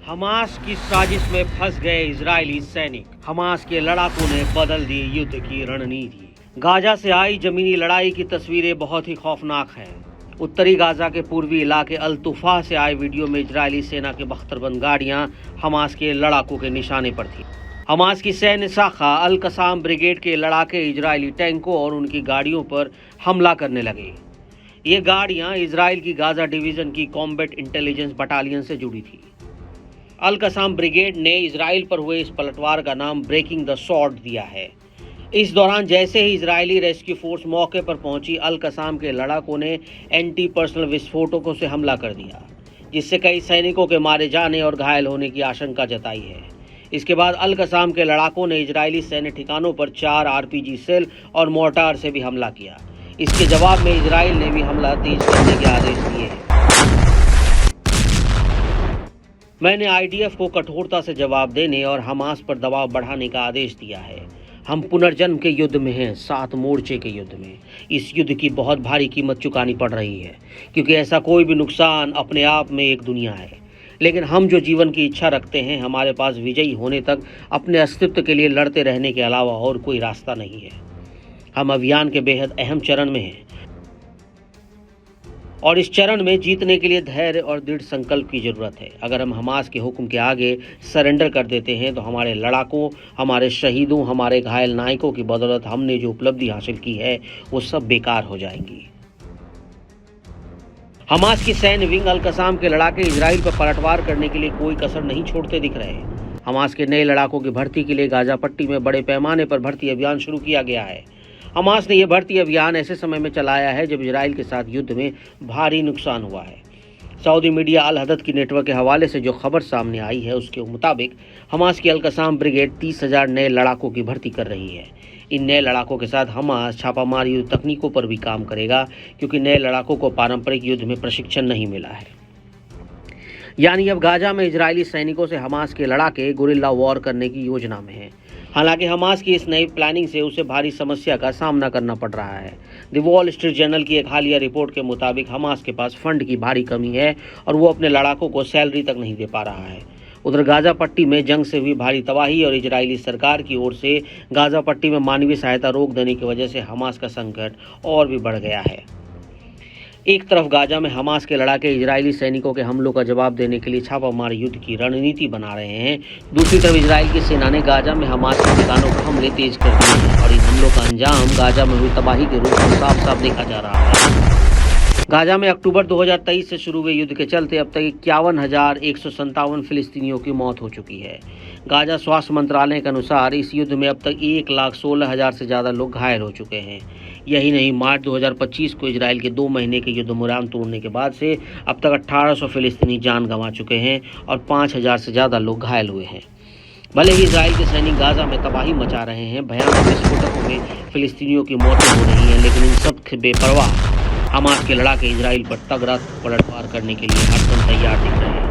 Hamas की साजिश में फंस गए इजरायली सैनिक। हमास के लड़ाकों ने बदल दी युद्ध की रणनीति। गाजा से आई जमीनी लड़ाई की तस्वीरें बहुत ही खौफनाक हैं। उत्तरी गाजा के पूर्वी इलाके अल तुफा से आए वीडियो में इजरायली सेना के बख्तरबंद गाड़ियां हमास के लड़ाकों के निशाने पर थी। हमास की सैन्य शाखा अल कसाम ब्रिगेड के लड़ाके इजरायली टैंकों और उनकी गाड़ियों पर हमला करने लगे। ये गाड़ियां इजराइल की गाजा डिवीजन की कॉम्बैट इंटेलिजेंस बटालियन से जुड़ी थी। अल कसाम ब्रिगेड ने इजराइल पर हुए इस पलटवार का नाम ब्रेकिंग द स्वॉर्ड दिया है। इस दौरान जैसे ही इजरायली रेस्क्यू फोर्स मौके पर पहुंची, अल कसाम के लड़ाकों ने एंटी पर्सनल विस्फोटकों से हमला कर दिया, जिससे कई सैनिकों के मारे जाने और घायल होने की आशंका जताई है। इसके बाद अल कसाम के लड़ाकों ने इजरायली सैन्य ठिकानों पर 4 आरपीजी सेल और मोर्टार से भी हमला किया। इसके जवाब में इजराइल ने भी हमला तेज करने के आदेश दिए हैं। मैंने आईडीएफ को कठोरता से जवाब देने और हमास पर दबाव बढ़ाने का आदेश दिया है। हम पुनर्जन्म के युद्ध में हैं, 7 मोर्चे के युद्ध में। इस युद्ध की बहुत भारी कीमत चुकानी पड़ रही है, क्योंकि ऐसा कोई भी नुकसान अपने आप में एक दुनिया है। लेकिन हम जो जीवन की इच्छा रखते हैं, हमारे पास विजयी होने तक अपने अस्तित्व के लिए लड़ते रहने के अलावा और कोई रास्ता नहीं है। हम अभियान के बेहद अहम चरण में हैं और इस चरण में जीतने के लिए धैर्य और दृढ़ संकल्प की जरूरत है। अगर हम हमास के हुक्म के आगे सरेंडर कर देते हैं तो हमारे लड़ाकों, हमारे शहीदों, हमारे घायल नायकों की बदौलत हमने जो उपलब्धि हासिल की है वो सब बेकार हो जाएंगी। हमास की सैन्य विंग अल कसाम के लड़ाके इजराइल पर पलटवार करने के लिए कोई कसर नहीं छोड़ते दिख रहे। हमास के नए लड़ाकों की भर्ती के लिए गाजा पट्टी में बड़े पैमाने पर भर्ती अभियान शुरू किया गया है। हमास ने यह भर्ती अभियान ऐसे समय में चलाया है जब इजराइल के साथ युद्ध में भारी नुकसान हुआ है। सऊदी मीडिया अल हदद की नेटवर्क के हवाले से जो खबर सामने आई है, उसके मुताबिक हमास की अल कसाम ब्रिगेड 30,000 नए लड़ाकों की भर्ती कर रही है। इन नए लड़ाकों के साथ हमास छापामार युद्ध तकनीकों पर भी काम करेगा, क्योंकि नए लड़ाकों को पारंपरिक युद्ध में प्रशिक्षण नहीं मिला है। यानी अब गाजा में इजरायली सैनिकों से हमास के लड़ाके गुरिल्ला वॉर करने की योजना में हैं। हालांकि हमास की इस नई प्लानिंग से उसे भारी समस्या का सामना करना पड़ रहा है। द वॉल स्ट्रीट जर्नल की एक हालिया रिपोर्ट के मुताबिक हमास के पास फंड की भारी कमी है और वो अपने लड़ाकों को सैलरी तक नहीं दे पा रहा है। उधर गाजा पट्टी में जंग से हुई भारी तबाही और इजरायली सरकार की ओर से गाजा पट्टी में मानवीय सहायता रोक देने की वजह से हमास का संकट और भी बढ़ गया है। एक तरफ गाजा में हमास के लड़ाके इजरायली सैनिकों के हमलों का जवाब देने के लिए छापामार युद्ध की रणनीति बना रहे हैं। दूसरी तरफ इजराइल की सेना ने गाजा में हमास के ठिकानों पर हमले तेज कर दिए हैं और इन हमलों का अंजाम गाजा में हुई तबाही के रूप में साफ साफ देखा जा रहा है। गाजा में अक्टूबर 2023 से शुरू हुए युद्ध के चलते अब तक 51,157 फिलिस्तीनियों की मौत हो चुकी है। गाजा स्वास्थ्य मंत्रालय के अनुसार इस युद्ध में अब तक 1,16,000 से ज़्यादा लोग घायल हो चुके हैं। यही नहीं, मार्च 2025 को इजराइल के 2 महीने के युद्ध मुराम तोड़ने के बाद से अब तक 1800 फिलिस्तीनी जान गंवा चुके हैं और 5,000 से ज़्यादा लोग घायल हुए हैं। भले ही इजराइल के सैनिक गाजा में तबाही मचा रहे हैं, भयानक विस्फोटकों में फिलिस्तीनियों की मौतें हो रही हैं, लेकिन इन सब के बेपरवाह हमास के लड़ाके इजराइल पर तगड़ा पलटवार करने के लिए हरदम तैयार दिख रहे हैं।